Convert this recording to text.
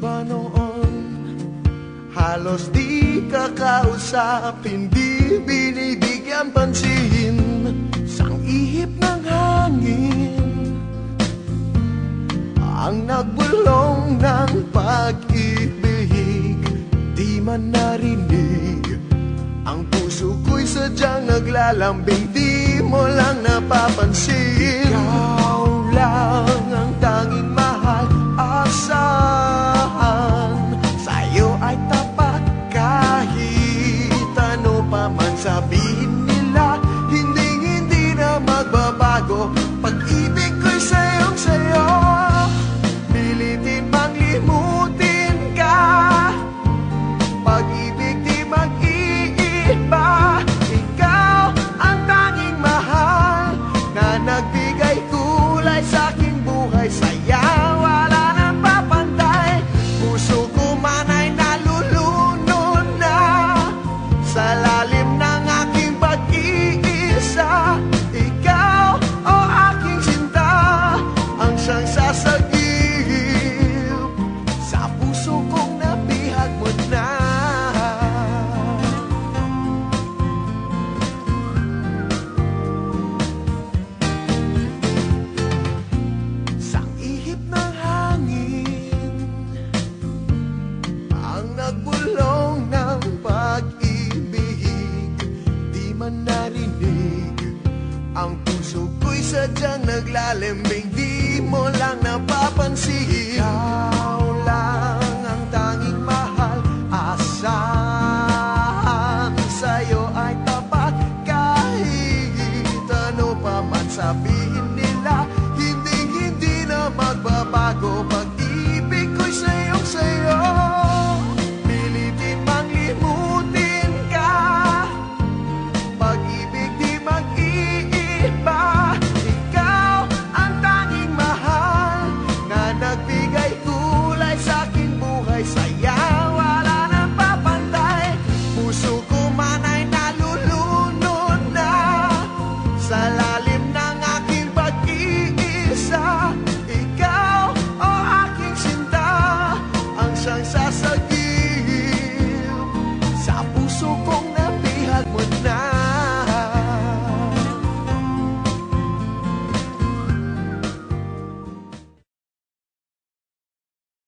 ba noon? Halos di ka kausap, hindi binibigyan pansin. Sang ihip ng hangin ang nagbulong ng pag-ibig. Di man narinig, ang puso ko'y sadyang naglalambing. Di mo lang napapansin. Ikaw lang ang tanging mahal, asahan. Sa'yo ay tapat kahit ano pa man sabihin nila. Hindi na magbabago, pag-ibig ko'y sayong-sayo. Pilitin mang limutin ka, pag-ibig di mag-iiba. Ikaw ang tanging mahal na nagbigay kulay sa aking buhay. Saya wala nang papantay, puso ko man ay nalulunod na sa lalim ng aking pag-iisa. Ikaw o aking sinta, ang siyang sasagip sa puso kong nabihag mo na. Sang ihip ng hangin ang nagbulong ng pag-ibig. Di man narinig, ang puso ko'y sadyang naglalambing. Di mo lang napapansin. Ikaw lang